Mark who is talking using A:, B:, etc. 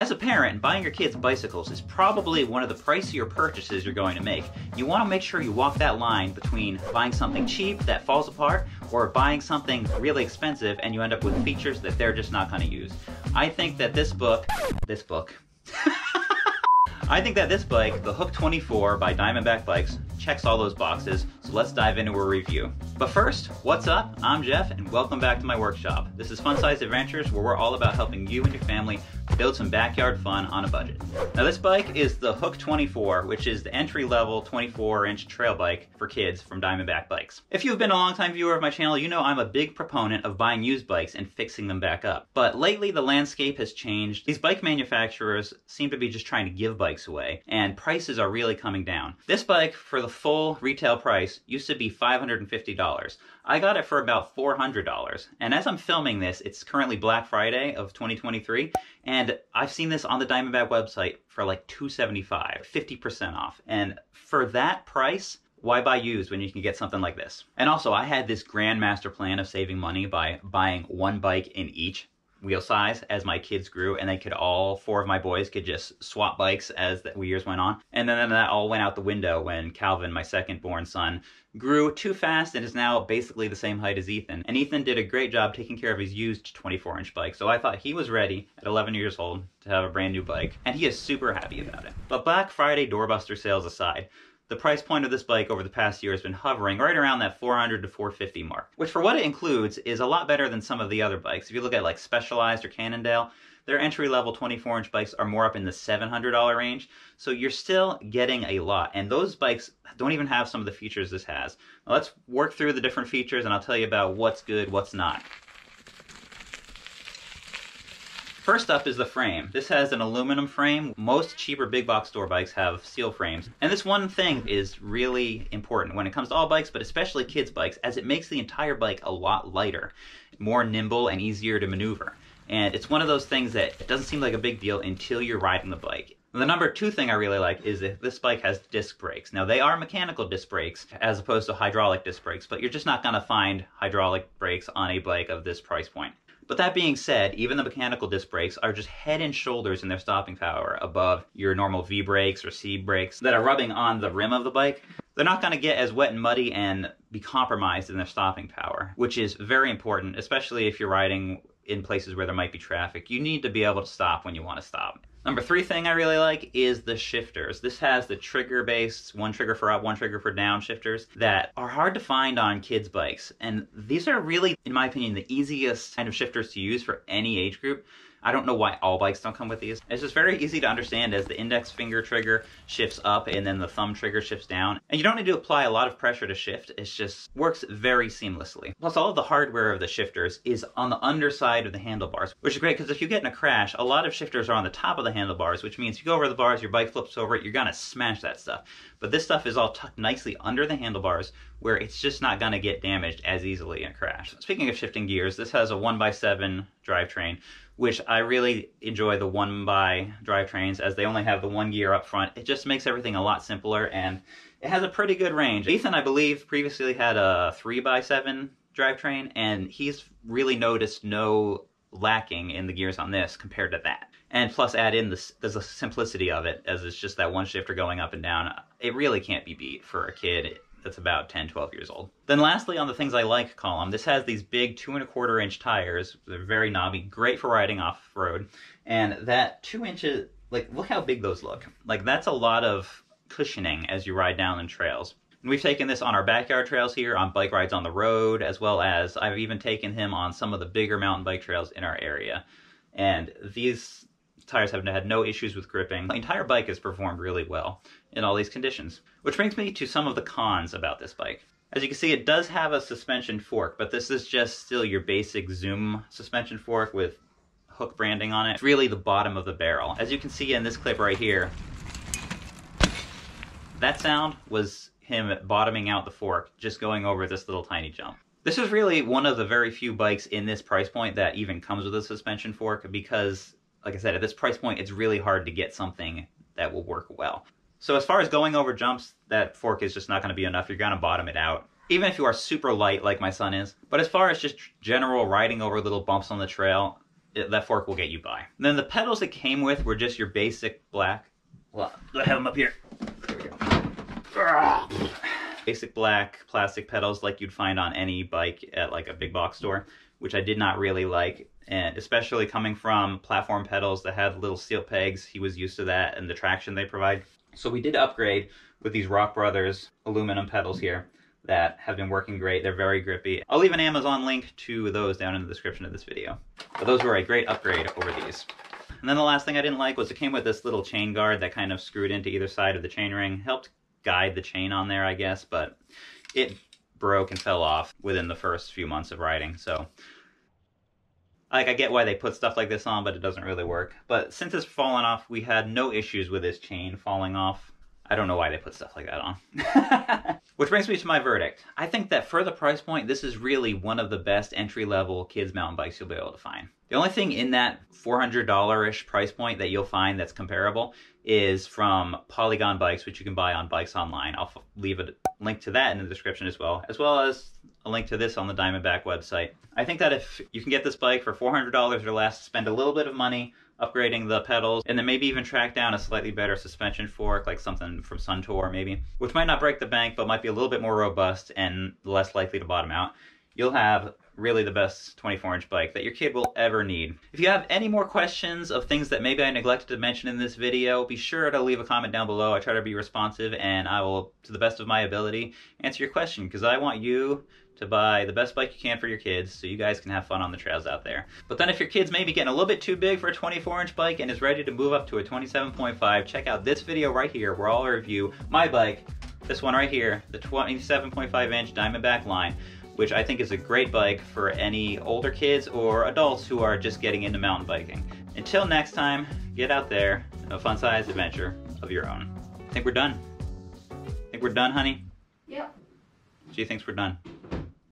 A: As a parent, buying your kids bicycles is probably one of the pricier purchases you're going to make. You want to make sure you walk that line between buying something cheap that falls apart or buying something really expensive and you end up with features that they're just not going to use. I think that this bike, the Hook 24 by Diamondback Bikes, checks all those boxes, so let's dive into a review. But first, what's up? I'm Jeff, and welcome back to my workshop. This is Fun-Sized Adventures, where we're all about helping you and your family build some backyard fun on a budget. Now this bike is the Hook 24, which is the entry-level 24-inch trail bike for kids from Diamondback Bikes. If you've been a long-time viewer of my channel, you know I'm a big proponent of buying used bikes and fixing them back up. But lately the landscape has changed. These bike manufacturers seem to be just trying to give bikes away, and prices are really coming down. This bike, for the full retail price, used to be $550. I got it for about $400, and as I'm filming this, it's currently Black Friday of 2023, and I've seen this on the Diamondback website for like $275, 50% off. And for that price, why buy used when you can get something like this? And also, I had this grand master plan of saving money by buying one bike in each wheel size as my kids grew, and all four of my boys could just swap bikes as the years went on. And then that all went out the window when Calvin, my second born son, grew too fast and is now basically the same height as Ethan. And Ethan did a great job taking care of his used 24-inch bike, so I thought he was ready at 11 years old to have a brand new bike, and he is super happy about it. But Black Friday doorbuster sales aside, the price point of this bike over the past year has been hovering right around that $400 to $450 mark, which for what it includes is a lot better than some of the other bikes. If you look at like Specialized or Cannondale, their entry-level 24-inch bikes are more up in the $700 range, so you're still getting a lot. And those bikes don't even have some of the features this has. Now let's work through the different features and I'll tell you about what's good, what's not. First up is the frame. This has an aluminum frame. Most cheaper big box store bikes have steel frames. And this one thing is really important when it comes to all bikes, but especially kids' bikes, as it makes the entire bike a lot lighter, more nimble and easier to maneuver. And it's one of those things that it doesn't seem like a big deal until you're riding the bike. The number two thing I really like is that this bike has disc brakes. Now they are mechanical disc brakes as opposed to hydraulic disc brakes, but you're just not gonna find hydraulic brakes on a bike of this price point. But that being said, even the mechanical disc brakes are just head and shoulders in their stopping power above your normal V brakes or C brakes that are rubbing on the rim of the bike. They're not going to get as wet and muddy and be compromised in their stopping power, which is very important, especially if you're riding in places where there might be traffic. You need to be able to stop when you want to stop. Number three thing I really like is the shifters. This has the trigger-based, one trigger for up, one trigger for down shifters that are hard to find on kids' bikes. And these are really, in my opinion, the easiest kind of shifters to use for any age group. I don't know why all bikes don't come with these. It's just very easy to understand as the index finger trigger shifts up and then the thumb trigger shifts down. And you don't need to apply a lot of pressure to shift. It just works very seamlessly. Plus all of the hardware of the shifters is on the underside of the handlebars, which is great because if you get in a crash, a lot of shifters are on the top of the handlebars, which means if you go over the bars, your bike flips over it, you're gonna smash that stuff. But this stuff is all tucked nicely under the handlebars where it's just not gonna get damaged as easily in a crash. Speaking of shifting gears, this has a 1x7 drivetrain, which I really enjoy the 1x drivetrains as they only have the one gear up front. It just makes everything a lot simpler and it has a pretty good range. Ethan, I believe, previously had a 3x7 drivetrain and he's really noticed no lacking in the gears on this compared to that. And plus add in this, there's a simplicity of it as it's just that one shifter going up and down. It really can't be beat for a kid that's about 10, 12 years old. Then lastly, on the things I like column, this has these big 2¼ inch tires. They're very knobby, great for riding off-road. And that 2 inches, like look how big those look. Like that's a lot of cushioning as you ride down in trails. And we've taken this on our backyard trails here, on bike rides on the road, as well as I've even taken him on some of the bigger mountain bike trails in our area. And these tires have had no issues with gripping. The entire bike has performed really well in all these conditions. Which brings me to some of the cons about this bike. As you can see, it does have a suspension fork, but this is just still your basic Zoom suspension fork with Hook branding on it. It's really the bottom of the barrel. As you can see in this clip right here, that sound was him bottoming out the fork, just going over this little tiny jump. This is really one of the very few bikes in this price point that even comes with a suspension fork because, like I said, at this price point, it's really hard to get something that will work well. So as far as going over jumps, that fork is just not going to be enough. You're going to bottom it out, even if you are super light like my son is. But as far as just general riding over little bumps on the trail, that fork will get you by. And then the pedals it came with were just your basic black. Well, I have them up here. There we go. Basic black plastic pedals like you'd find on any bike at like a big box store, which I did not really like. And especially coming from platform pedals that had little steel pegs, he was used to that and the traction they provide. So we did upgrade with these Rock Brothers aluminum pedals here that have been working great. They're very grippy. I'll leave an Amazon link to those down in the description of this video. But those were a great upgrade over these. And then the last thing I didn't like was it came with this little chain guard that kind of screwed into either side of the chain ring. Helped guide the chain on there, I guess, but it broke and fell off within the first few months of riding. So like, I get why they put stuff like this on, but it doesn't really work. But since it's fallen off, we had no issues with this chain falling off. I don't know why they put stuff like that on. Which brings me to my verdict. I think that for the price point, this is really one of the best entry-level kids mountain bikes you'll be able to find. The only thing in that $400-ish price point that you'll find that's comparable is from Polygon bikes, which you can buy on Bikes Online. I'll leave a link to that in the description as well as a link to this on the Diamondback website. I think that if you can get this bike for $400 or less, spend a little bit of money upgrading the pedals, and then maybe even track down a slightly better suspension fork, like something from Suntour maybe, which might not break the bank, but might be a little bit more robust and less likely to bottom out, you'll have really the best 24-inch bike that your kid will ever need. If you have any more questions of things that maybe I neglected to mention in this video, be sure to leave a comment down below. I try to be responsive, and I will, to the best of my ability, answer your question, because I want you to buy the best bike you can for your kids so you guys can have fun on the trails out there. But then if your kid's maybe getting a little bit too big for a 24-inch bike and is ready to move up to a 27.5, check out this video right here where I'll review my bike, this one right here, the 27.5-inch Diamondback line, which I think is a great bike for any older kids or adults who are just getting into mountain biking. Until next time, get out there and have a fun-sized adventure of your own. I think we're done. Think we're done, honey?
B: Yep.
A: She thinks we're done.